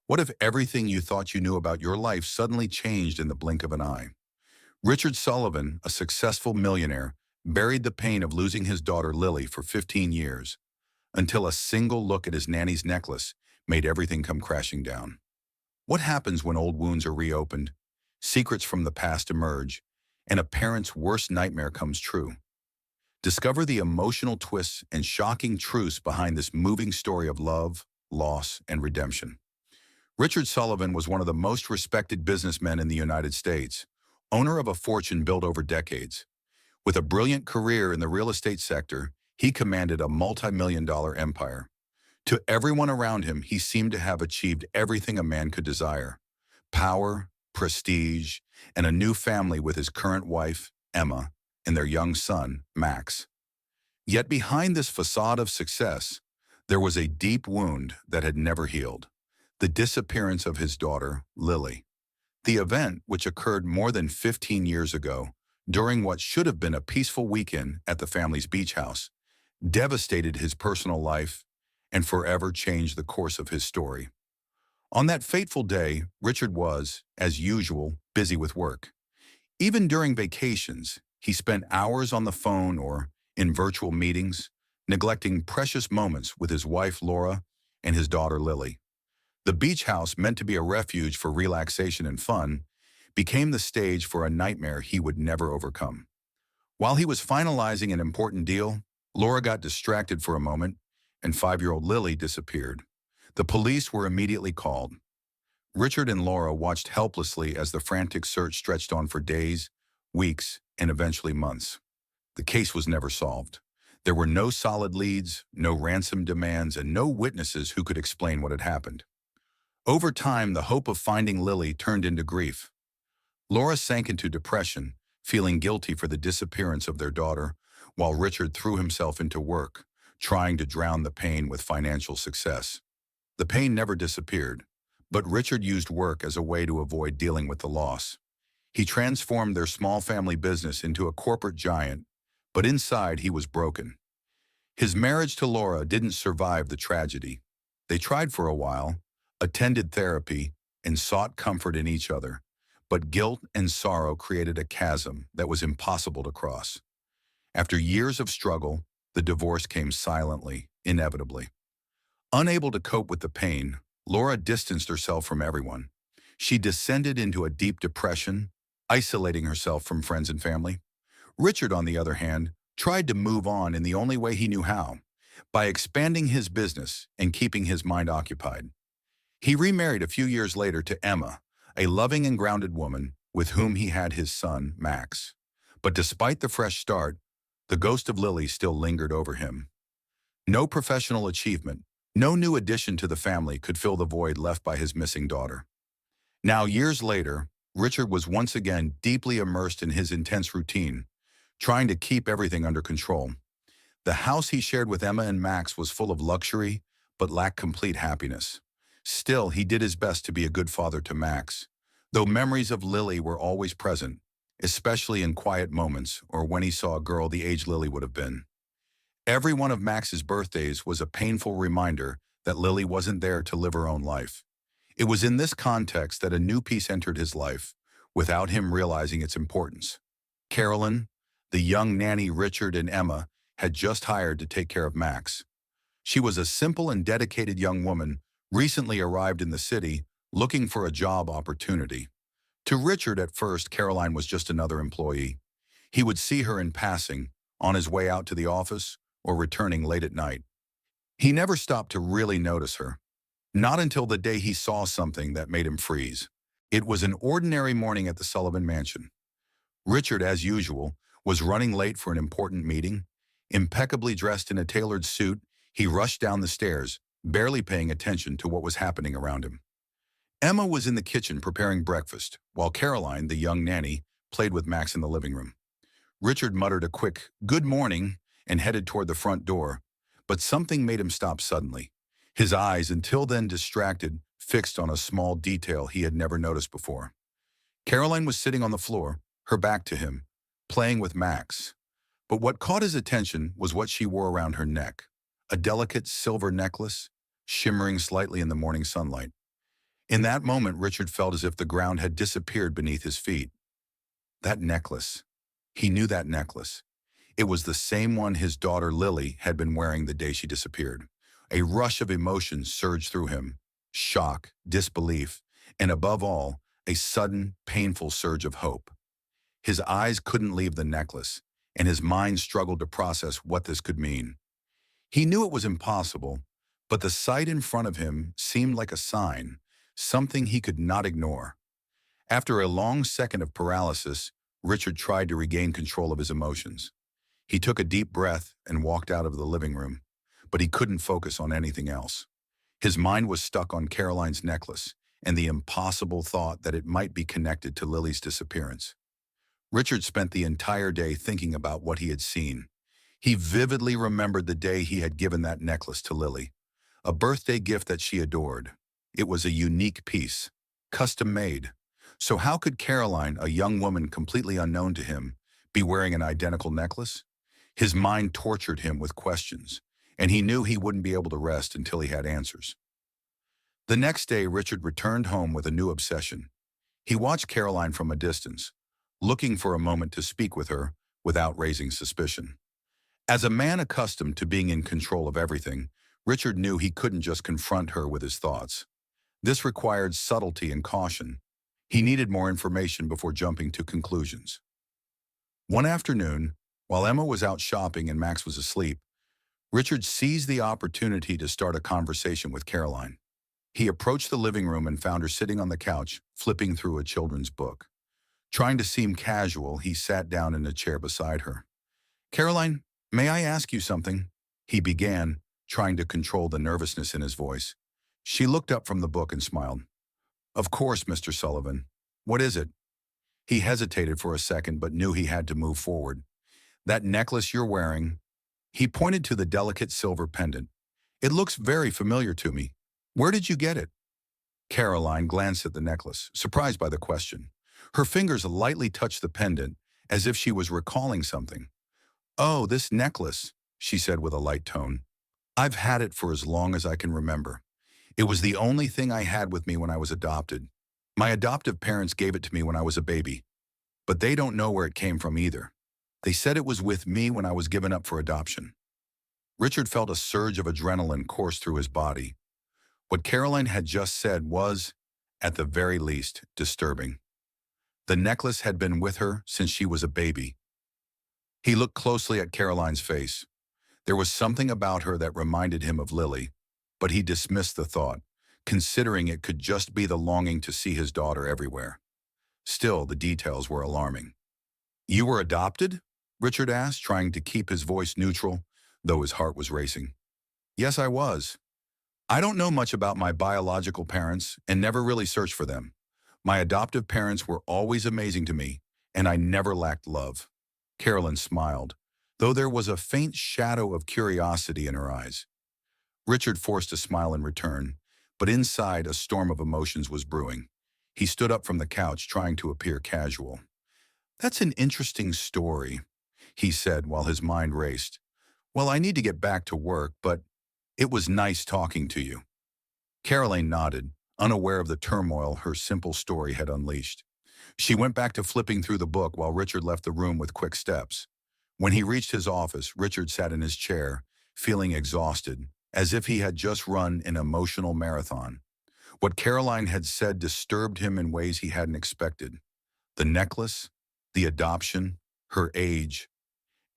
What if everything you thought you knew about your life suddenly changed in the blink of an eye? Richard Sullivan, a successful millionaire, buried the pain of losing his daughter Lily for 15 years until a single look at his nanny's necklace made everything come crashing down. What happens when old wounds are reopened, secrets from the past emerge, and a parent's worst nightmare comes true? Discover the emotional twists and shocking truths behind this moving story of love, loss, and redemption. Richard Sullivan was one of the most respected businessmen in the United States, owner of a fortune built over decades. With a brilliant career in the real estate sector, he commanded a multi-million-dollar empire. To everyone around him, he seemed to have achieved everything a man could desire: power, prestige, and a new family with his current wife, Emma, and their young son, Max. Yet behind this facade of success, there was a deep wound that had never healed: the disappearance of his daughter, Lily. The event, which occurred more than 15 years ago, during what should have been a peaceful weekend at the family's beach house, devastated his personal life and forever changed the course of his story. On that fateful day, Richard was, as usual, busy with work. Even during vacations, he spent hours on the phone or in virtual meetings, neglecting precious moments with his wife Laura and his daughter Lily. The beach house, meant to be a refuge for relaxation and fun, became the stage for a nightmare he would never overcome. While he was finalizing an important deal, Laura got distracted for a moment, and 5-year-old Lily disappeared. The police were immediately called. Richard and Laura watched helplessly as the frantic search stretched on for days, weeks, and eventually months. The case was never solved. There were no solid leads, no ransom demands, and no witnesses who could explain what had happened. Over time, the hope of finding Lily turned into grief. Laura sank into depression, feeling guilty for the disappearance of their daughter, while Richard threw himself into work, trying to drown the pain with financial success. The pain never disappeared, but Richard used work as a way to avoid dealing with the loss. He transformed their small family business into a corporate giant, but inside he was broken. His marriage to Laura didn't survive the tragedy. They tried for a while, attended therapy, and sought comfort in each other, but guilt and sorrow created a chasm that was impossible to cross. After years of struggle, the divorce came silently, inevitably. Unable to cope with the pain, Laura distanced herself from everyone. She descended into a deep depression, isolating herself from friends and family. Richard, on the other hand, tried to move on in the only way he knew how: by expanding his business and keeping his mind occupied. He remarried a few years later to Emma, a loving and grounded woman with whom he had his son, Max. But despite the fresh start, the ghost of Lily still lingered over him. No professional achievement, no new addition to the family could fill the void left by his missing daughter. Now, years later, Richard was once again deeply immersed in his intense routine, trying to keep everything under control. The house he shared with Emma and Max was full of luxury, but lacked complete happiness. Still, he did his best to be a good father to Max, though memories of Lily were always present, especially in quiet moments or when he saw a girl the age Lily would have been. Every one of Max's birthdays was a painful reminder that Lily wasn't there to live her own life. It was in this context that a new piece entered his life, without him realizing its importance. Carolyn, the young nanny Richard and Emma had just hired to take care of Max. She was a simple and dedicated young woman, recently arrived in the city, looking for a job opportunity. To Richard, at first, Caroline was just another employee. He would see her in passing, on his way out to the office or returning late at night. He never stopped to really notice her. Not until the day he saw something that made him freeze. It was an ordinary morning at the Sullivan mansion. Richard, as usual, was running late for an important meeting. Impeccably dressed in a tailored suit, he rushed down the stairs, barely paying attention to what was happening around him. Emma was in the kitchen preparing breakfast, while Caroline, the young nanny, played with Max in the living room. Richard muttered a quick "good morning" and headed toward the front door, but something made him stop suddenly. His eyes, until then distracted, fixed on a small detail he had never noticed before. Caroline was sitting on the floor, her back to him, playing with Max. But what caught his attention was what she wore around her neck: a delicate silver necklace, shimmering slightly in the morning sunlight. In that moment, Richard felt as if the ground had disappeared beneath his feet. That necklace. He knew that necklace. It was the same one his daughter Lily had been wearing the day she disappeared. A rush of emotions surged through him. Shock, disbelief, and above all, a sudden, painful surge of hope. His eyes couldn't leave the necklace, and his mind struggled to process what this could mean. He knew it was impossible, but the sight in front of him seemed like a sign, something he could not ignore. After a long second of paralysis, Richard tried to regain control of his emotions. He took a deep breath and walked out of the living room, but he couldn't focus on anything else. His mind was stuck on Caroline's necklace and the impossible thought that it might be connected to Lily's disappearance. Richard spent the entire day thinking about what he had seen. He vividly remembered the day he had given that necklace to Lily, a birthday gift that she adored. It was a unique piece, custom made. So how could Caroline, a young woman completely unknown to him, be wearing an identical necklace? His mind tortured him with questions, and he knew he wouldn't be able to rest until he had answers. The next day, Richard returned home with a new obsession. He watched Caroline from a distance, looking for a moment to speak with her without raising suspicion. As a man accustomed to being in control of everything, Richard knew he couldn't just confront her with his thoughts. This required subtlety and caution. He needed more information before jumping to conclusions. One afternoon, while Emma was out shopping and Max was asleep, Richard seized the opportunity to start a conversation with Caroline. He approached the living room and found her sitting on the couch, flipping through a children's book. Trying to seem casual, he sat down in a chair beside her. "Caroline, may I ask you something?" he began, trying to control the nervousness in his voice. She looked up from the book and smiled. "Of course, Mr. Sullivan. What is it?" He hesitated for a second but knew he had to move forward. "That necklace you're wearing." He pointed to the delicate silver pendant. "It looks very familiar to me. Where did you get it?" Caroline glanced at the necklace, surprised by the question. Her fingers lightly touched the pendant, as if she was recalling something. "Oh, this necklace," she said with a light tone. "I've had it for as long as I can remember. It was the only thing I had with me when I was adopted. My adoptive parents gave it to me when I was a baby, but they don't know where it came from either. They said it was with me when I was given up for adoption." Richard felt a surge of adrenaline course through his body. What Caroline had just said was, at the very least, disturbing. The necklace had been with her since she was a baby. He looked closely at Caroline's face. There was something about her that reminded him of Lily, but he dismissed the thought, considering it could just be the longing to see his daughter everywhere. Still, the details were alarming. "You were adopted?" Richard asked, trying to keep his voice neutral, though his heart was racing. "Yes, I was. I don't know much about my biological parents and never really searched for them. My adoptive parents were always amazing to me, and I never lacked love." Carolyn smiled, though there was a faint shadow of curiosity in her eyes. Richard forced a smile in return, but inside a storm of emotions was brewing. He stood up from the couch, trying to appear casual. "That's an interesting story," he said while his mind raced. "Well, I need to get back to work, but it was nice talking to you." Caroline nodded, unaware of the turmoil her simple story had unleashed. She went back to flipping through the book while Richard left the room with quick steps. When he reached his office, Richard sat in his chair, feeling exhausted, as if he had just run an emotional marathon. What Caroline had said disturbed him in ways he hadn't expected. The necklace, the adoption, her age.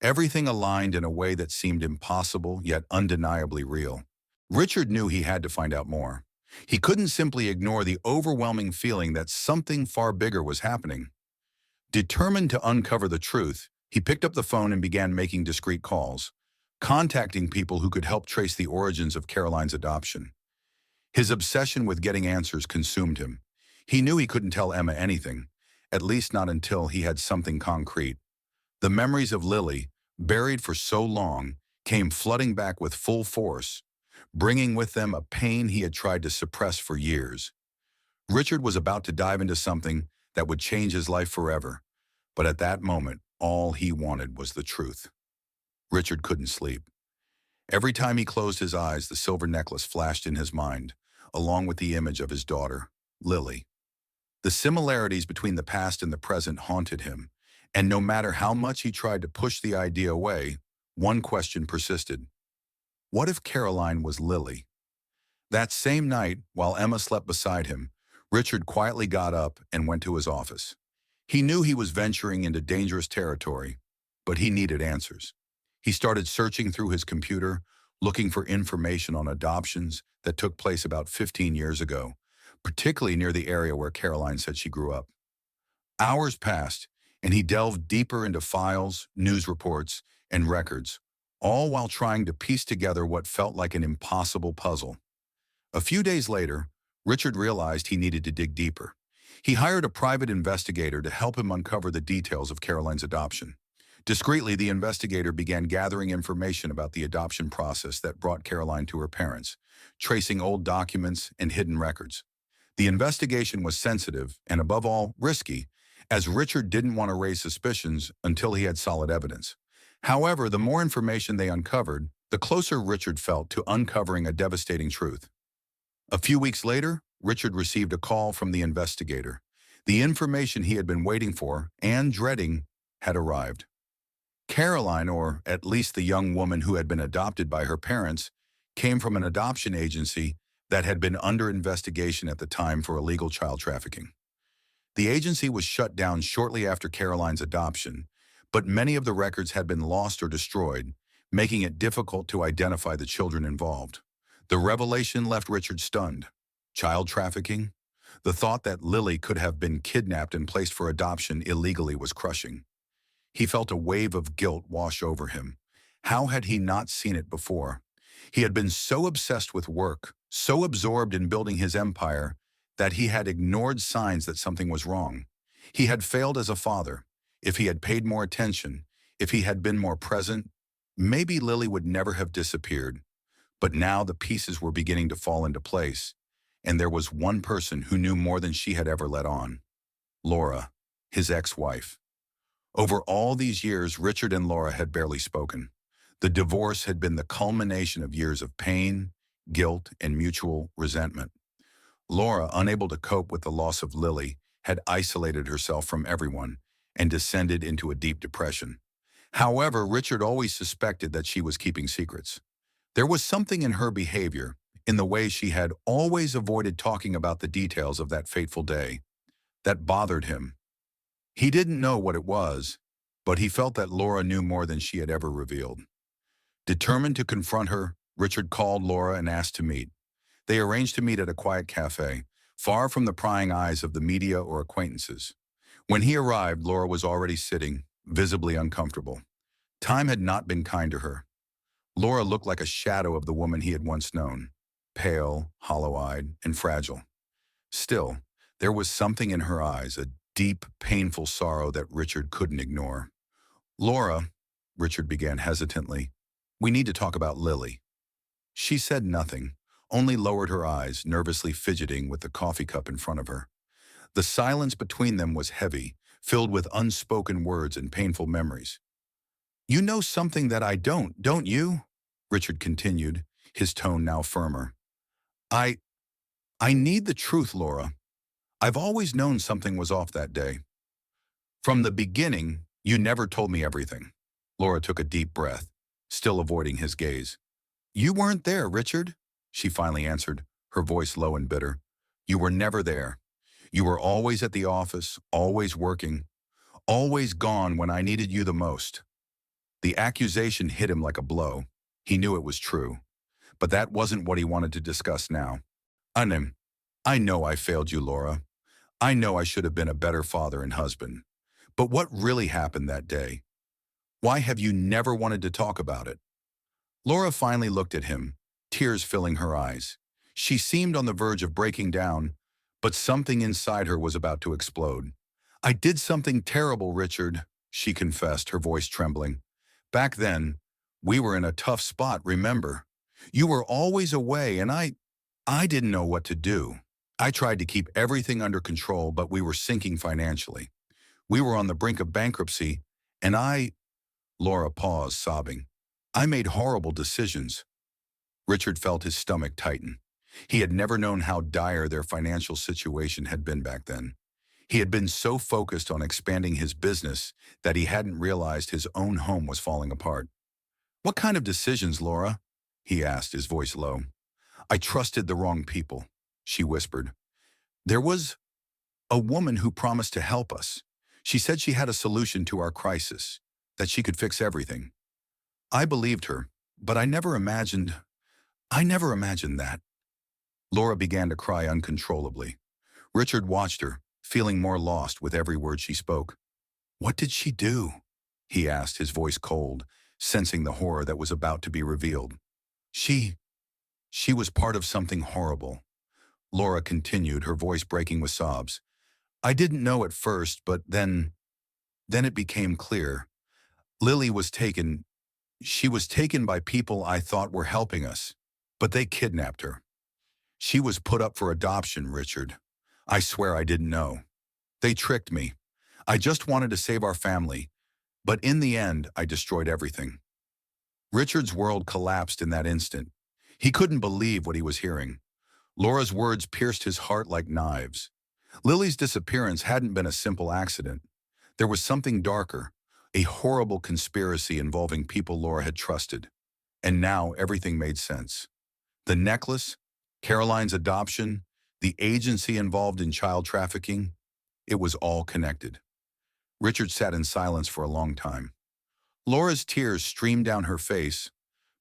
Everything aligned in a way that seemed impossible yet undeniably real. Richard knew he had to find out more. He couldn't simply ignore the overwhelming feeling that something far bigger was happening. Determined to uncover the truth, he picked up the phone and began making discreet calls, contacting people who could help trace the origins of Caroline's adoption. His obsession with getting answers consumed him. He knew he couldn't tell Emma anything, at least not until he had something concrete. The memories of Lily, buried for so long, came flooding back with full force, bringing with them a pain he had tried to suppress for years. Richard was about to dive into something that would change his life forever, but at that moment, all he wanted was the truth. Richard couldn't sleep. Every time he closed his eyes, the silver necklace flashed in his mind, along with the image of his daughter. Lily. The similarities between the past and the present haunted him, and no matter how much he tried to push the idea away, one question persisted. What if Caroline was Lily? That same night, while Emma slept beside him, Richard quietly got up and went to his office. He knew he was venturing into dangerous territory, but he needed answers. He started searching through his computer, looking for information on adoptions that took place about 15 years ago, particularly near the area where Caroline said she grew up. Hours passed, and he delved deeper into files, news reports, and records, all while trying to piece together what felt like an impossible puzzle. A few days later, Richard realized he needed to dig deeper. He hired a private investigator to help him uncover the details of Caroline's adoption. Discreetly, the investigator began gathering information about the adoption process that brought Caroline to her parents, tracing old documents and hidden records. The investigation was sensitive and, above all, risky, as Richard didn't want to raise suspicions until he had solid evidence. However, the more information they uncovered, the closer Richard felt to uncovering a devastating truth. A few weeks later, Richard received a call from the investigator. The information he had been waiting for and dreading had arrived. Caroline, or at least the young woman who had been adopted by her parents, came from an adoption agency that had been under investigation at the time for illegal child trafficking. The agency was shut down shortly after Caroline's adoption, but many of the records had been lost or destroyed, making it difficult to identify the children involved. The revelation left Richard stunned. Child trafficking? The thought that Lily could have been kidnapped and placed for adoption illegally was crushing. He felt a wave of guilt wash over him. How had he not seen it before? He had been so obsessed with work, so absorbed in building his empire, that he had ignored signs that something was wrong. He had failed as a father. If he had paid more attention, if he had been more present, maybe Lily would never have disappeared. But now the pieces were beginning to fall into place, and there was one person who knew more than she had ever let on. Laura, his ex-wife. Over all these years, Richard and Laura had barely spoken. The divorce had been the culmination of years of pain, guilt, and mutual resentment. Laura, unable to cope with the loss of Lily, had isolated herself from everyone and descended into a deep depression. However, Richard always suspected that she was keeping secrets. There was something in her behavior, in the way she had always avoided talking about the details of that fateful day, that bothered him. He didn't know what it was, but he felt that Laura knew more than she had ever revealed. Determined to confront her, Richard called Laura and asked to meet. They arranged to meet at a quiet cafe, far from the prying eyes of the media or acquaintances. When he arrived, Laura was already sitting, visibly uncomfortable. Time had not been kind to her. Laura looked like a shadow of the woman he had once known, pale, hollow-eyed, and fragile. Still, there was something in her eyes, a deep, painful sorrow that Richard couldn't ignore. Laura, Richard began hesitantly, we need to talk about Lily. She said nothing, only lowered her eyes, nervously fidgeting with the coffee cup in front of her. The silence between them was heavy, filled with unspoken words and painful memories. You know something that I don't you? Richard continued, his tone now firmer. I need the truth, Laura. I've always known something was off that day. From the beginning, you never told me everything. Laura took a deep breath, still avoiding his gaze. You weren't there, Richard, she finally answered, her voice low and bitter. You were never there. You were always at the office, always working, always gone when I needed you the most. The accusation hit him like a blow. He knew it was true. But that wasn't what he wanted to discuss now. I know I failed you, Laura. I know I should have been a better father and husband. But what really happened that day? Why have you never wanted to talk about it? Laura finally looked at him, tears filling her eyes. She seemed on the verge of breaking down, but something inside her was about to explode. I did something terrible, Richard, she confessed, her voice trembling. Back then, we were in a tough spot, remember? You were always away, and I didn't know what to do. I tried to keep everything under control, but we were sinking financially. We were on the brink of bankruptcy, and Laura paused, sobbing. I made horrible decisions. Richard felt his stomach tighten. He had never known how dire their financial situation had been back then. He had been so focused on expanding his business that he hadn't realized his own home was falling apart. "What kind of decisions, Laura?" he asked, his voice low. "I trusted the wrong people," she whispered. "There was a woman who promised to help us. She said she had a solution to our crisis, that she could fix everything. I believed her, but I never imagined that." Laura began to cry uncontrollably. Richard watched her, feeling more lost with every word she spoke. "What did she do?" he asked, his voice cold, sensing the horror that was about to be revealed. She, she was part of something horrible," Laura continued, her voice breaking with sobs. "I didn't know at first, but then it became clear. Lily was taken. She was taken by people I thought were helping us, but they kidnapped her. She was put up for adoption, Richard. I swear I didn't know. They tricked me. I just wanted to save our family, but in the end, I destroyed everything." Richard's world collapsed in that instant. He couldn't believe what he was hearing. Laura's words pierced his heart like knives. Lily's disappearance hadn't been a simple accident. There was something darker, a horrible conspiracy involving people Laura had trusted. And now everything made sense. The necklace, Caroline's adoption, the agency involved in child trafficking, it was all connected. Richard sat in silence for a long time. Laura's tears streamed down her face,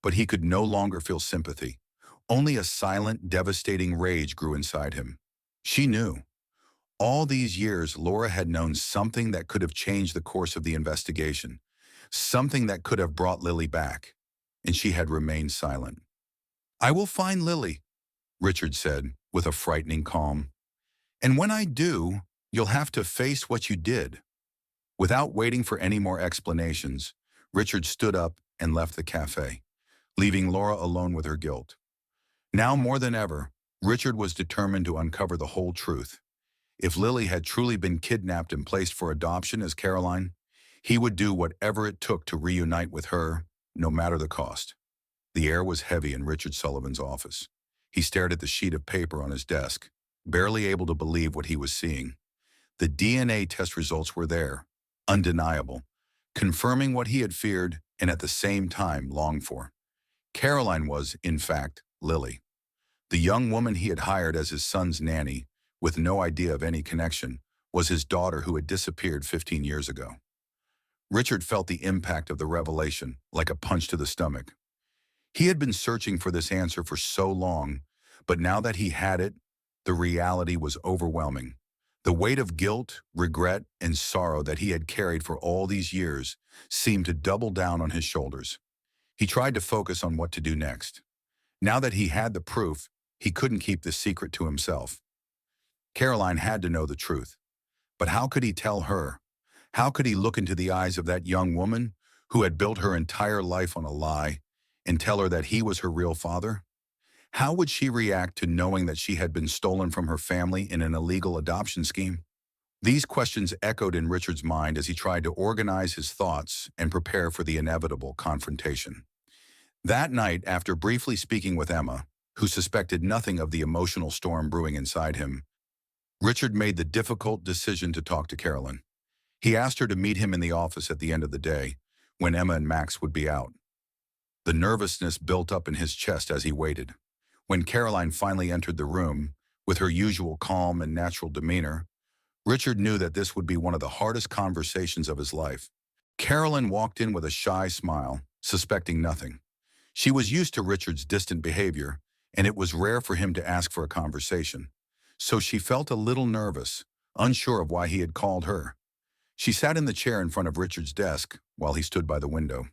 but he could no longer feel sympathy. Only a silent, devastating rage grew inside him. She knew. All these years, Laura had known something that could have changed the course of the investigation, something that could have brought Lily back, and she had remained silent. "I will find Lily," Richard said, with a frightening calm. "And when I do, you'll have to face what you did." Without waiting for any more explanations, Richard stood up and left the cafe, leaving Laura alone with her guilt. Now more than ever, Richard was determined to uncover the whole truth. If Lily had truly been kidnapped and placed for adoption as Caroline, he would do whatever it took to reunite with her, no matter the cost. The air was heavy in Richard Sullivan's office. He stared at the sheet of paper on his desk, barely able to believe what he was seeing. The DNA test results were there, undeniable, confirming what he had feared and at the same time longed for. Caroline was, in fact, Lily. The young woman he had hired as his son's nanny, with no idea of any connection, was his daughter who had disappeared 15 years ago. Richard felt the impact of the revelation, like a punch to the stomach. He had been searching for this answer for so long, but now that he had it, the reality was overwhelming. The weight of guilt, regret, and sorrow that he had carried for all these years seemed to double down on his shoulders. He tried to focus on what to do next. Now that he had the proof, he couldn't keep the secret to himself. Caroline had to know the truth. But how could he tell her? How could he look into the eyes of that young woman who had built her entire life on a lie and tell her that he was her real father? How would she react to knowing that she had been stolen from her family in an illegal adoption scheme? These questions echoed in Richard's mind as he tried to organize his thoughts and prepare for the inevitable confrontation. That night, after briefly speaking with Emma, who suspected nothing of the emotional storm brewing inside him, Richard made the difficult decision to talk to Carolyn. He asked her to meet him in the office at the end of the day, when Emma and Max would be out. The nervousness built up in his chest as he waited. When Caroline finally entered the room, with her usual calm and natural demeanor, Richard knew that this would be one of the hardest conversations of his life. Carolyn walked in with a shy smile, suspecting nothing. She was used to Richard's distant behavior, and it was rare for him to ask for a conversation. So she felt a little nervous, unsure of why he had called her. She sat in the chair in front of Richard's desk while he stood by the window.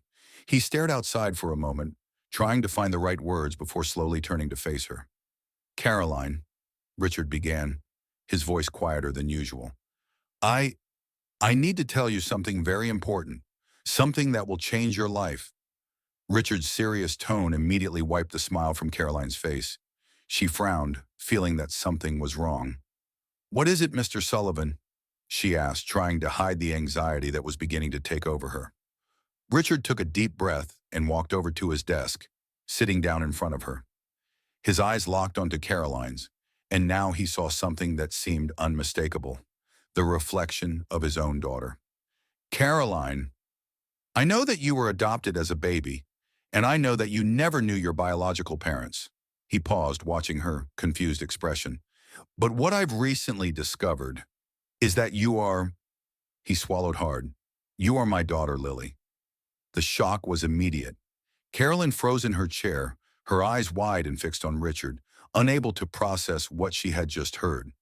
He stared outside for a moment, trying to find the right words before slowly turning to face her. "Caroline," Richard began, his voice quieter than usual. I need to tell you something very important, something that will change your life." Richard's serious tone immediately wiped the smile from Caroline's face. She frowned, feeling that something was wrong. "What is it, Mr. Sullivan?" she asked, trying to hide the anxiety that was beginning to take over her. Richard took a deep breath and walked over to his desk, sitting down in front of her. His eyes locked onto Caroline's, and now he saw something that seemed unmistakable, the reflection of his own daughter. Caroline, I know that you were adopted as a baby, and I know that you never knew your biological parents. He paused, watching her confused expression. But what I've recently discovered is that you are, he swallowed hard, you are my daughter, Lily. The shock was immediate. Carolyn froze in her chair, her eyes wide and fixed on Richard, unable to process what she had just heard.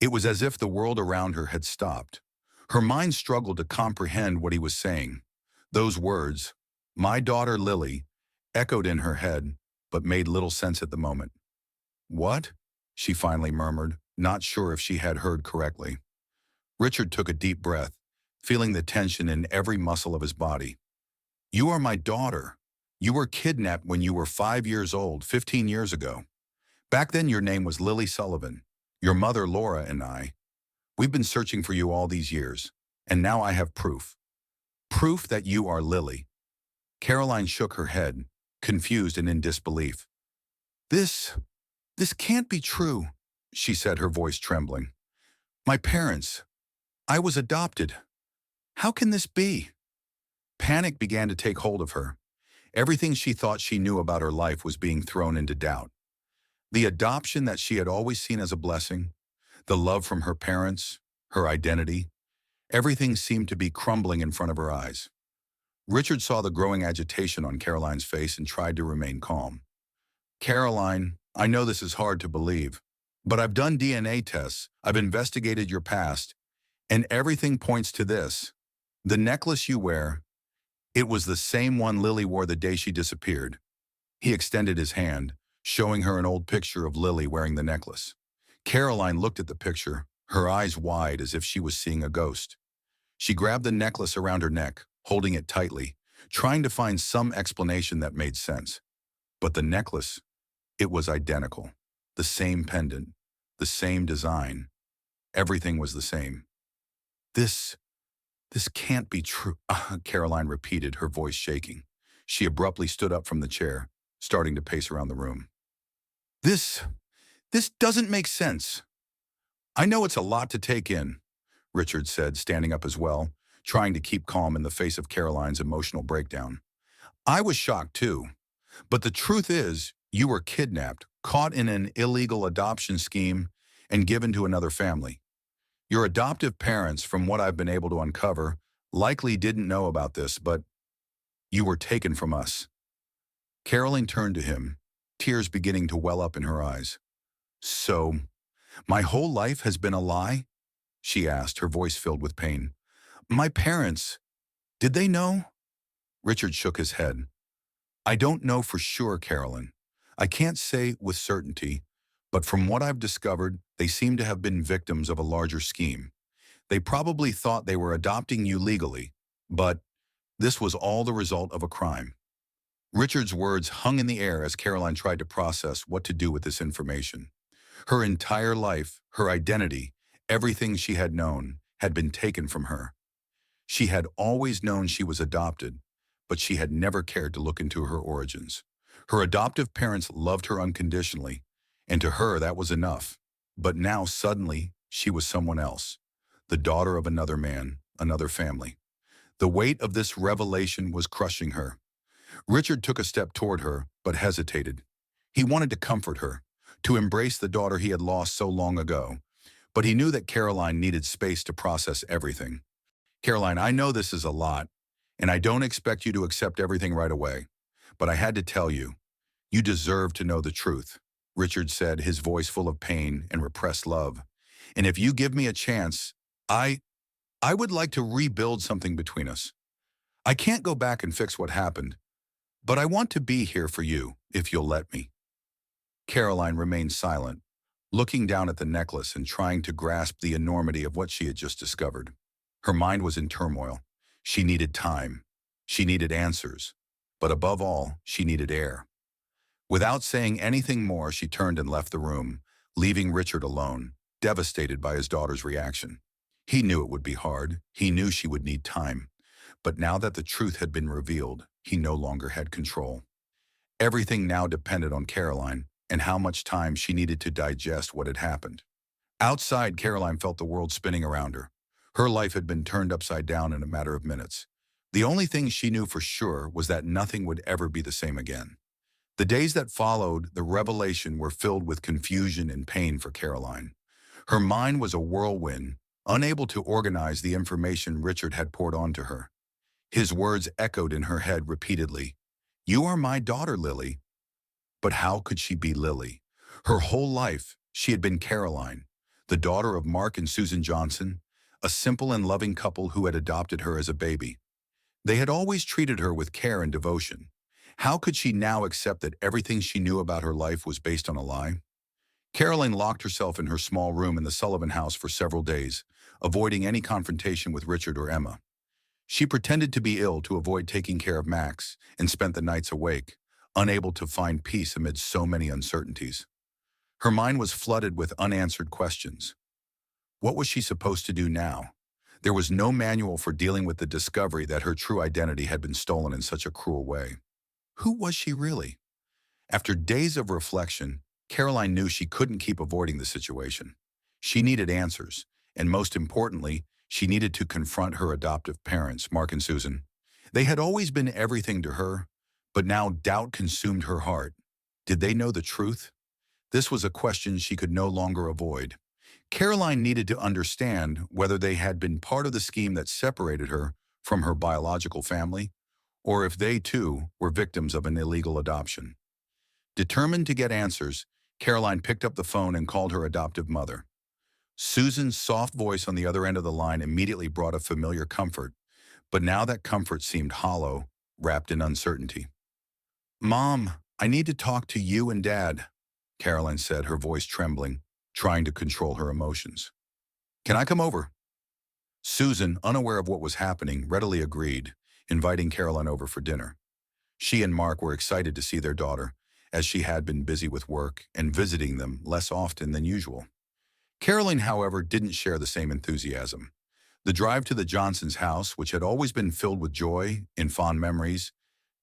It was as if the world around her had stopped. Her mind struggled to comprehend what he was saying. Those words, my daughter Lily, echoed in her head, but made little sense at the moment. What? She finally murmured, not sure if she had heard correctly. Richard took a deep breath, feeling the tension in every muscle of his body. You are my daughter. You were kidnapped when you were 5 years old, 15 years ago. Back then your name was Lily Sullivan. Your mother Laura and we've been searching for you all these years, and now I have proof. Proof that you are Lily. Caroline shook her head, confused and in disbelief. This can't be true, she said, her voice trembling. My parents, I was adopted. How can this be? Panic began to take hold of her. Everything she thought she knew about her life was being thrown into doubt. The adoption that she had always seen as a blessing, the love from her parents, her identity, everything seemed to be crumbling in front of her eyes. Richard saw the growing agitation on Caroline's face and tried to remain calm. Caroline, I know this is hard to believe, but I've done DNA tests, I've investigated your past, and everything points to this. The necklace you wear, it was the same one Lily wore the day she disappeared. He extended his hand, showing her an old picture of Lily wearing the necklace. Caroline looked at the picture, her eyes wide as if she was seeing a ghost. She grabbed the necklace around her neck, holding it tightly, trying to find some explanation that made sense. But the necklace, it was identical. The same pendant, the same design. Everything was the same. This can't be true, Caroline repeated, her voice shaking. She abruptly stood up from the chair, starting to pace around the room. This doesn't make sense. I know it's a lot to take in, Richard said, standing up as well, trying to keep calm in the face of Caroline's emotional breakdown. I was shocked too, but the truth is, you were kidnapped, caught in an illegal adoption scheme, and given to another family. Your adoptive parents, from what I've been able to uncover, likely didn't know about this, but you were taken from us. Caroline turned to him, tears beginning to well up in her eyes. So, my whole life has been a lie? She asked, her voice filled with pain. My parents, did they know? Richard shook his head. I don't know for sure, Caroline. I can't say with certainty, but from what I've discovered, they seem to have been victims of a larger scheme. They probably thought they were adopting you legally, but this was all the result of a crime. Richard's words hung in the air as Caroline tried to process what to do with this information. Her entire life, her identity, everything she had known, had been taken from her. She had always known she was adopted, but she had never cared to look into her origins. Her adoptive parents loved her unconditionally, and to her that was enough. But now suddenly, she was someone else, the daughter of another man, another family. The weight of this revelation was crushing her. Richard took a step toward her, but hesitated. He wanted to comfort her, to embrace the daughter he had lost so long ago, but he knew that Caroline needed space to process everything. Caroline, I know this is a lot, and I don't expect you to accept everything right away, but I had to tell you, you deserve to know the truth, Richard said, his voice full of pain and repressed love. And if you give me a chance, I would like to rebuild something between us. I can't go back and fix what happened, but I want to be here for you, if you'll let me. Caroline remained silent, looking down at the necklace and trying to grasp the enormity of what she had just discovered. Her mind was in turmoil. She needed time. She needed answers. But above all, she needed air. Without saying anything more, she turned and left the room, leaving Richard alone, devastated by his daughter's reaction. He knew it would be hard. He knew she would need time. But now that the truth had been revealed, he no longer had control. Everything now depended on Caroline, and how much time she needed to digest what had happened. Outside, Caroline felt the world spinning around her. Her life had been turned upside down in a matter of minutes. The only thing she knew for sure was that nothing would ever be the same again. The days that followed the revelation were filled with confusion and pain for Caroline. Her mind was a whirlwind, unable to organize the information Richard had poured onto her. His words echoed in her head repeatedly. "You are my daughter, Lily." But how could she be Lily? Her whole life, she had been Caroline, the daughter of Mark and Susan Johnson, a simple and loving couple who had adopted her as a baby. They had always treated her with care and devotion. How could she now accept that everything she knew about her life was based on a lie? Caroline locked herself in her small room in the Sullivan house for several days, avoiding any confrontation with Richard or Emma. She pretended to be ill to avoid taking care of Max and spent the nights awake, unable to find peace amid so many uncertainties. Her mind was flooded with unanswered questions. What was she supposed to do now? There was no manual for dealing with the discovery that her true identity had been stolen in such a cruel way. Who was she really? After days of reflection, Caroline knew she couldn't keep avoiding the situation. She needed answers, and most importantly, she needed to confront her adoptive parents, Mark and Susan. They had always been everything to her, but now doubt consumed her heart. Did they know the truth? This was a question she could no longer avoid. Caroline needed to understand whether they had been part of the scheme that separated her from her biological family, or if they too were victims of an illegal adoption. Determined to get answers, Caroline picked up the phone and called her adoptive mother. Susan's soft voice on the other end of the line immediately brought a familiar comfort, but now that comfort seemed hollow, wrapped in uncertainty. "Mom, I need to talk to you and Dad," Caroline said, her voice trembling, trying to control her emotions. "Can I come over?" Susan, unaware of what was happening, readily agreed, inviting Caroline over for dinner. She and Mark were excited to see their daughter, as she had been busy with work and visiting them less often than usual. Caroline, however, didn't share the same enthusiasm. The drive to the Johnsons' house, which had always been filled with joy and fond memories,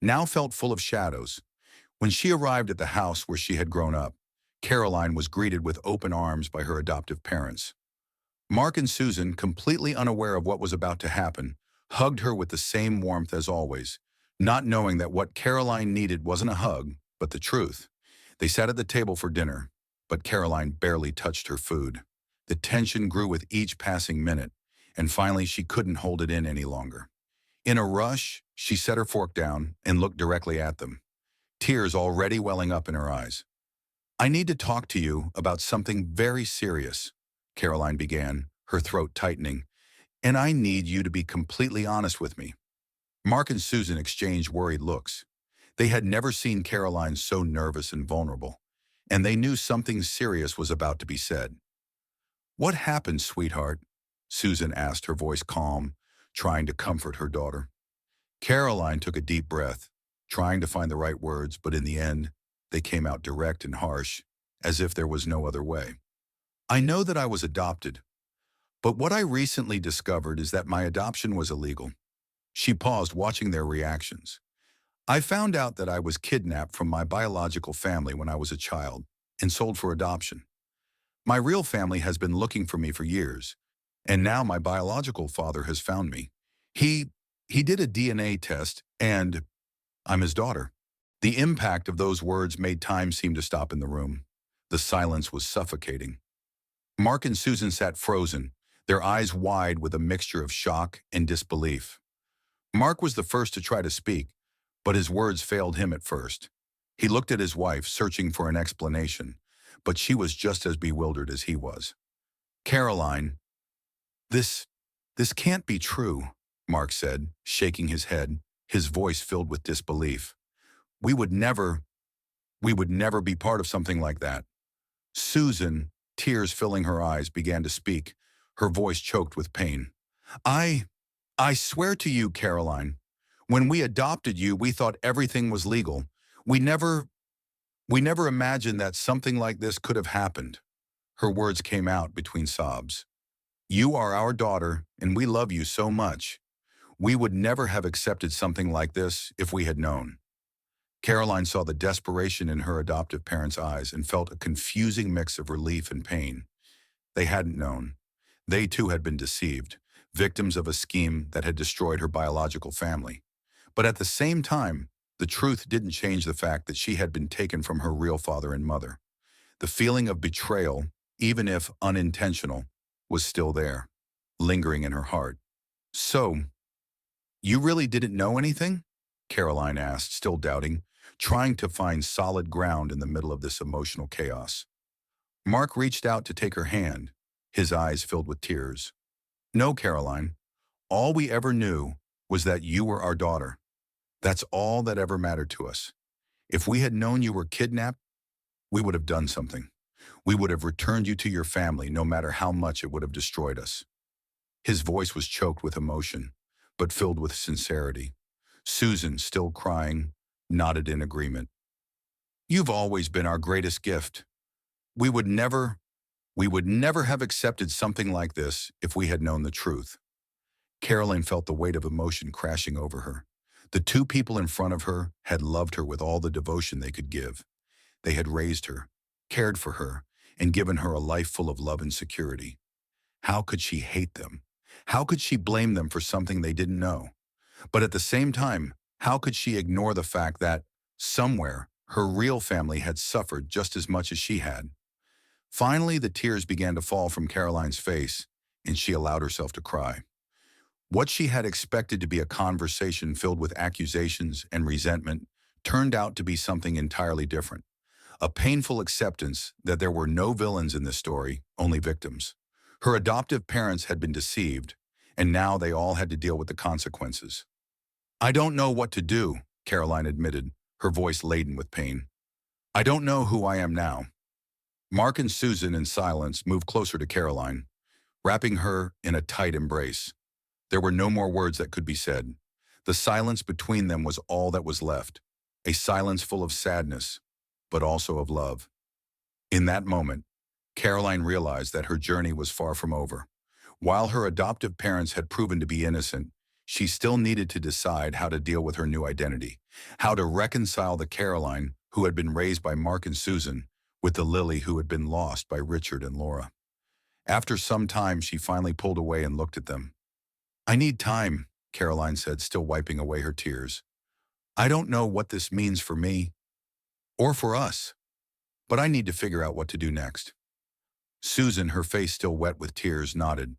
now felt full of shadows. When she arrived at the house where she had grown up, Caroline was greeted with open arms by her adoptive parents. Mark and Susan, completely unaware of what was about to happen, hugged her with the same warmth as always, not knowing that what Caroline needed wasn't a hug, but the truth. They sat at the table for dinner, but Caroline barely touched her food. The tension grew with each passing minute, and finally she couldn't hold it in any longer. In a rush, she set her fork down and looked directly at them, tears already welling up in her eyes. "I need to talk to you about something very serious," Caroline began, her throat tightening, "and I need you to be completely honest with me." Mark and Susan exchanged worried looks. They had never seen Caroline so nervous and vulnerable, and they knew something serious was about to be said. "What happened, sweetheart?" Susan asked, her voice calm, trying to comfort her daughter. Caroline took a deep breath, trying to find the right words, but in the end, they came out direct and harsh, as if there was no other way. "I know that I was adopted, but what I recently discovered is that my adoption was illegal." She paused, watching their reactions. "I found out that I was kidnapped from my biological family when I was a child and sold for adoption. My real family has been looking for me for years, and now my biological father has found me. He, he did a DNA test, and I'm his daughter." The impact of those words made time seem to stop in the room. The silence was suffocating. Mark and Susan sat frozen, their eyes wide with a mixture of shock and disbelief. Mark was the first to try to speak, but his words failed him at first. He looked at his wife, searching for an explanation, but she was just as bewildered as he was. "Caroline, this, this can't be true," Mark said, shaking his head, his voice filled with disbelief. We would never be part of something like that." Susan, tears filling her eyes, began to speak, her voice choked with pain. I, I swear to you, Caroline, when we adopted you, we thought everything was legal. We never, we never imagined that something like this could have happened." Her words came out between sobs. "You are our daughter, and we love you so much. We would never have accepted something like this if we had known." Caroline saw the desperation in her adoptive parents' eyes and felt a confusing mix of relief and pain. They hadn't known. They too had been deceived, victims of a scheme that had destroyed her biological family. But at the same time, the truth didn't change the fact that she had been taken from her real father and mother. The feeling of betrayal, even if unintentional, was still there, lingering in her heart. "So, you really didn't know anything?" Caroline asked, still doubting, trying to find solid ground in the middle of this emotional chaos. Mark reached out to take her hand, his eyes filled with tears. "No, Caroline. All we ever knew was that you were our daughter. That's all that ever mattered to us. If we had known you were kidnapped, we would have done something. We would have returned you to your family no matter how much it would have destroyed us." His voice was choked with emotion, but filled with sincerity. Susan, still crying, nodded in agreement. "You've always been our greatest gift. We would never, we would never have accepted something like this if we had known the truth." Caroline felt the weight of emotion crashing over her. The two people in front of her had loved her with all the devotion they could give. They had raised her, cared for her, and given her a life full of love and security. How could she hate them? How could she blame them for something they didn't know? But at the same time, how could she ignore the fact that, somewhere, her real family had suffered just as much as she had? Finally, the tears began to fall from Caroline's face, and she allowed herself to cry. What she had expected to be a conversation filled with accusations and resentment turned out to be something entirely different. A painful acceptance that there were no villains in this story, only victims. Her adoptive parents had been deceived, and now they all had to deal with the consequences. "I don't know what to do," Caroline admitted, her voice laden with pain. "I don't know who I am now." Mark and Susan, in silence, moved closer to Caroline, wrapping her in a tight embrace. There were no more words that could be said. The silence between them was all that was left, a silence full of sadness, but also of love. In that moment, Caroline realized that her journey was far from over. While her adoptive parents had proven to be innocent, she still needed to decide how to deal with her new identity, how to reconcile the Caroline who had been raised by Mark and Susan with the Lily who had been lost by Richard and Laura. After some time, she finally pulled away and looked at them. "I need time," Caroline said, still wiping away her tears. "I don't know what this means for me or for us, but I need to figure out what to do next." Susan, her face still wet with tears, nodded.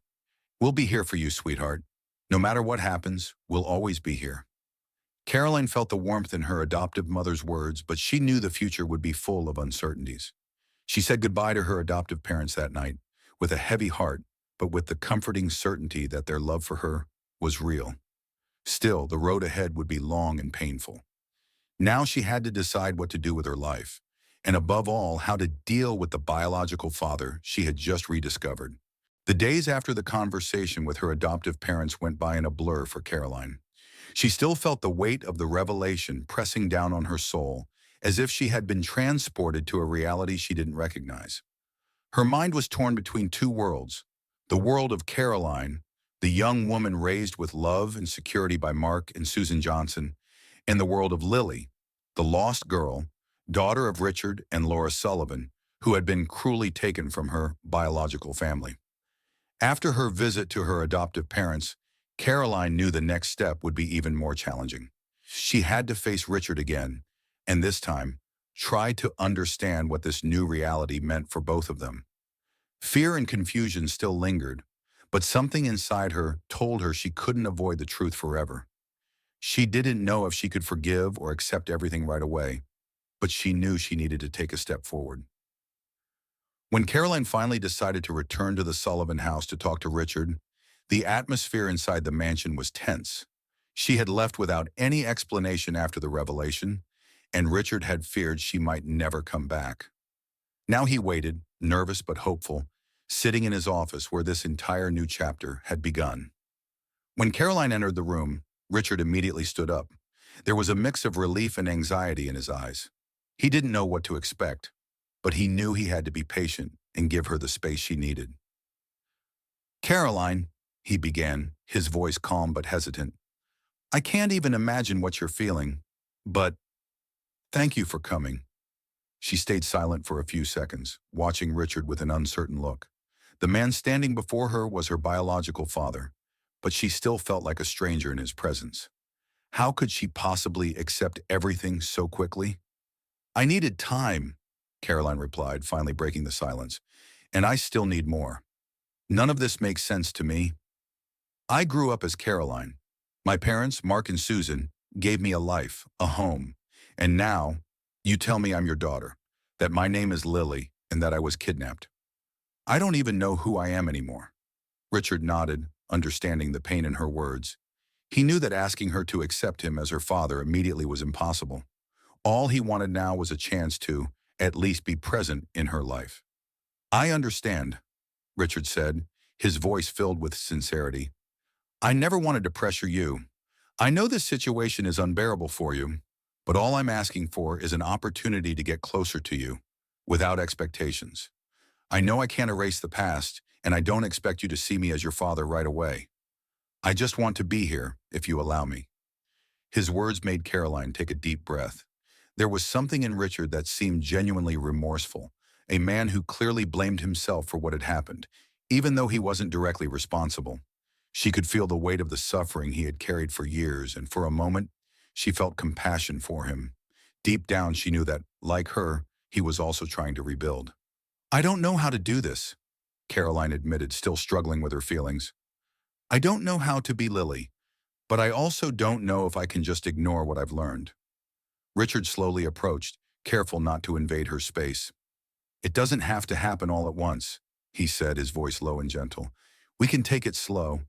"We'll be here for you, sweetheart. No matter what happens, we'll always be here." Caroline felt the warmth in her adoptive mother's words, but she knew the future would be full of uncertainties. She said goodbye to her adoptive parents that night, with a heavy heart, but with the comforting certainty that their love for her was real. Still, the road ahead would be long and painful. Now she had to decide what to do with her life, and above all, how to deal with the biological father she had just rediscovered. The days after the conversation with her adoptive parents went by in a blur for Caroline. She still felt the weight of the revelation pressing down on her soul, as if she had been transported to a reality she didn't recognize. Her mind was torn between two worlds: the world of Caroline, the young woman raised with love and security by Mark and Susan Johnson, and the world of Lily, the lost girl, daughter of Richard and Laura Sullivan, who had been cruelly taken from her biological family. After her visit to her adoptive parents, Caroline knew the next step would be even more challenging. She had to face Richard again, and this time, try to understand what this new reality meant for both of them. Fear and confusion still lingered, but something inside her told her she couldn't avoid the truth forever. She didn't know if she could forgive or accept everything right away, but she knew she needed to take a step forward. When Caroline finally decided to return to the Sullivan house to talk to Richard, the atmosphere inside the mansion was tense. She had left without any explanation after the revelation, and Richard had feared she might never come back. Now he waited, nervous but hopeful, sitting in his office where this entire new chapter had begun. When Caroline entered the room, Richard immediately stood up. There was a mix of relief and anxiety in his eyes. He didn't know what to expect, but he knew he had to be patient and give her the space she needed. "Caroline," he began, his voice calm but hesitant, "I can't even imagine what you're feeling, but Thank you for coming. She stayed silent for a few seconds, watching Richard with an uncertain look. The man standing before her was her biological father, but she still felt like a stranger in his presence. How could she possibly accept everything so quickly? I needed time, Caroline replied, finally breaking the silence. And I still need more. None of this makes sense to me. I grew up as Caroline. My parents, Mark and Susan, gave me a life, a home. And now, you tell me I'm your daughter, that my name is Lily, and that I was kidnapped. I don't even know who I am anymore. Richard nodded, understanding the pain in her words. He knew that asking her to accept him as her father immediately was impossible. All he wanted now was a chance to, at least, be present in her life. I understand, Richard said, his voice filled with sincerity. I never wanted to pressure you. I know this situation is unbearable for you, but all I'm asking for is an opportunity to get closer to you, without expectations. I know I can't erase the past, and I don't expect you to see me as your father right away. I just want to be here, if you allow me. His words made Caroline take a deep breath. There was something in Richard that seemed genuinely remorseful, a man who clearly blamed himself for what had happened, even though he wasn't directly responsible. She could feel the weight of the suffering he had carried for years, and for a moment, she felt compassion for him. Deep down, she knew that, like her, he was also trying to rebuild. I don't know how to do this, Caroline admitted, still struggling with her feelings. I don't know how to be Lily, but I also don't know if I can just ignore what I've learned. Richard slowly approached, careful not to invade her space. It doesn't have to happen all at once, he said, his voice low and gentle. We can take it slow.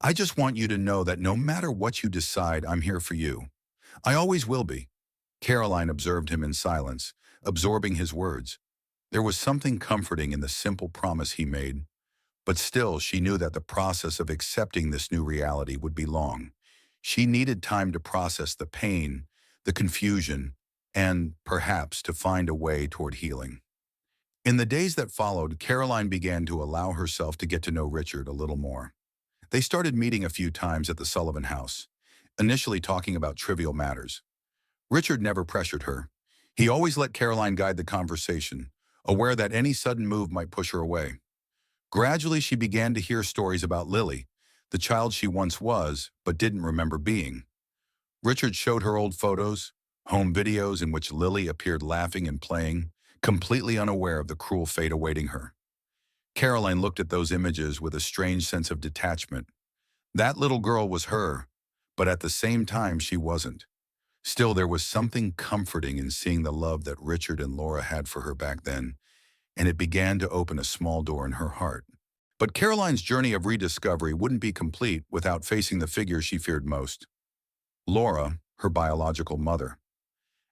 I just want you to know that no matter what you decide, I'm here for you. I always will be. Caroline observed him in silence, absorbing his words. There was something comforting in the simple promise he made, but still she knew that the process of accepting this new reality would be long. She needed time to process the pain, the confusion, and, perhaps, to find a way toward healing. In the days that followed, Caroline began to allow herself to get to know Richard a little more. They started meeting a few times at the Sullivan house, initially talking about trivial matters. Richard never pressured her. He always let Caroline guide the conversation, aware that any sudden move might push her away. Gradually, she began to hear stories about Lily, the child she once was but didn't remember being. Richard showed her old photos, home videos in which Lily appeared laughing and playing, completely unaware of the cruel fate awaiting her. Caroline looked at those images with a strange sense of detachment. That little girl was her, but at the same time she wasn't. Still, there was something comforting in seeing the love that Richard and Laura had for her back then, and it began to open a small door in her heart. But Caroline's journey of rediscovery wouldn't be complete without facing the figure she feared most, Laura, her biological mother.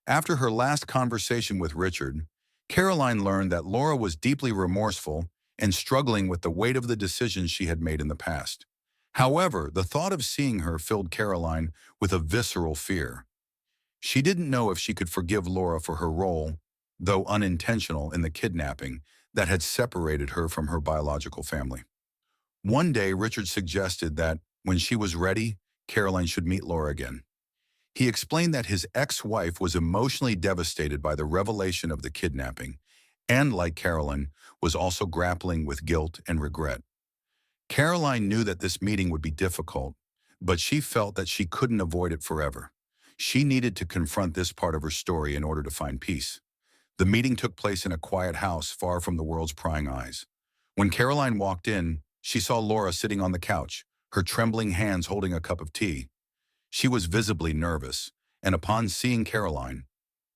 After her last conversation with Richard, Caroline learned that Laura was deeply remorseful and struggling with the weight of the decisions she had made in the past. However, the thought of seeing her filled Caroline with a visceral fear. She didn't know if she could forgive Laura for her role, though unintentional, in the kidnapping that had separated her from her biological family. One day, Richard suggested that, when she was ready, Caroline should meet Laura again. He explained that his ex-wife was emotionally devastated by the revelation of the kidnapping, and, like Caroline, was also grappling with guilt and regret. Caroline knew that this meeting would be difficult, but she felt that she couldn't avoid it forever. She needed to confront this part of her story in order to find peace. The meeting took place in a quiet house far from the world's prying eyes. When Caroline walked in, she saw Laura sitting on the couch, her trembling hands holding a cup of tea. She was visibly nervous, and upon seeing Caroline,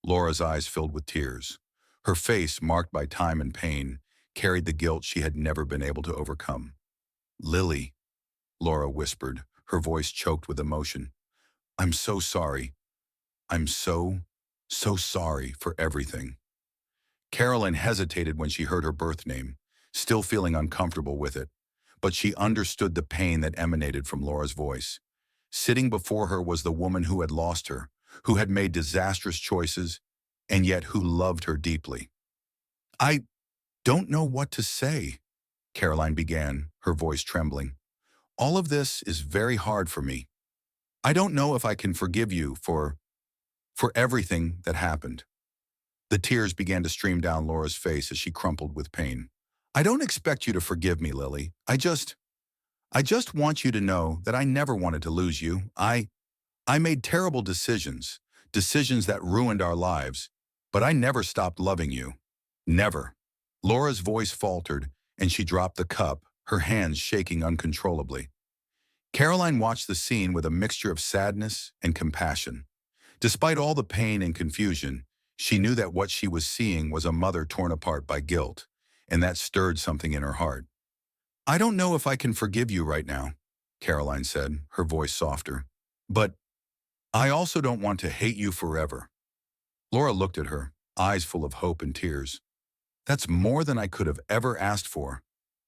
Laura's eyes filled with tears. Her face, marked by time and pain, carried the guilt she had never been able to overcome. "Lily," Laura whispered, her voice choked with emotion. "I'm so sorry. I'm so sorry for everything." Caroline hesitated when she heard her birth name, still feeling uncomfortable with it, but she understood the pain that emanated from Laura's voice. Sitting before her was the woman who had lost her, who had made disastrous choices, and yet who loved her deeply. "I don't know what to say," Caroline began, her voice trembling. "All of this is very hard for me. I don't know if I can forgive you for for everything that happened. The tears began to stream down Laura's face as she crumpled with pain. I don't expect you to forgive me, Lily. I just want you to know that I never wanted to lose you. I made terrible decisions, decisions that ruined our lives, but I never stopped loving you. Never. Laura's voice faltered, and she dropped the cup, her hands shaking uncontrollably. Caroline watched the scene with a mixture of sadness and compassion. Despite all the pain and confusion, she knew that what she was seeing was a mother torn apart by guilt, and that stirred something in her heart. I don't know if I can forgive you right now, Caroline said, her voice softer. But I also don't want to hate you forever. Laura looked at her, eyes full of hope and tears. That's more than I could have ever asked for,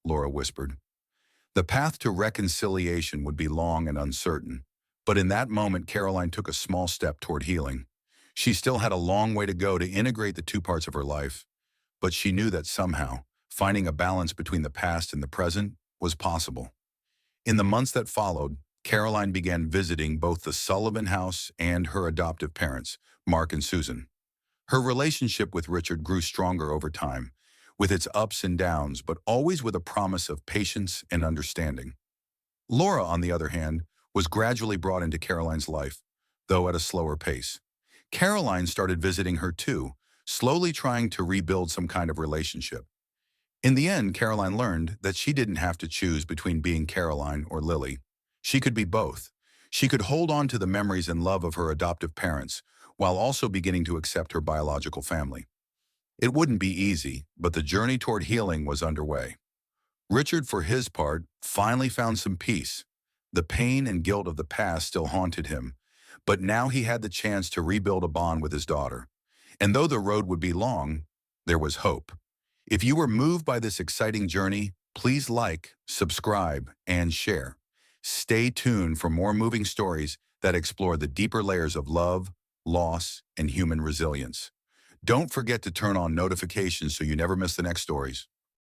Laura whispered. The path to reconciliation would be long and uncertain, but in that moment Caroline took a small step toward healing. She still had a long way to go to integrate the two parts of her life, but she knew that somehow, finding a balance between the past and the present was possible. In the months that followed, Caroline began visiting both the Sullivan house and her adoptive parents, Mark and Susan. Her relationship with Richard grew stronger over time, with its ups and downs, but always with a promise of patience and understanding. Laura, on the other hand, was gradually brought into Caroline's life, though at a slower pace. Caroline started visiting her too, slowly trying to rebuild some kind of relationship. In the end, Caroline learned that she didn't have to choose between being Caroline or Lily. She could be both. She could hold on to the memories and love of her adoptive parents, while also beginning to accept her biological family. It wouldn't be easy, but the journey toward healing was underway. Richard, for his part, finally found some peace. The pain and guilt of the past still haunted him, but now he had the chance to rebuild a bond with his daughter. And though the road would be long, there was hope. If you were moved by this exciting journey, please like, subscribe, and share. Stay tuned for more moving stories that explore the deeper layers of love, loss, and human resilience. Don't forget to turn on notifications so you never miss the next stories.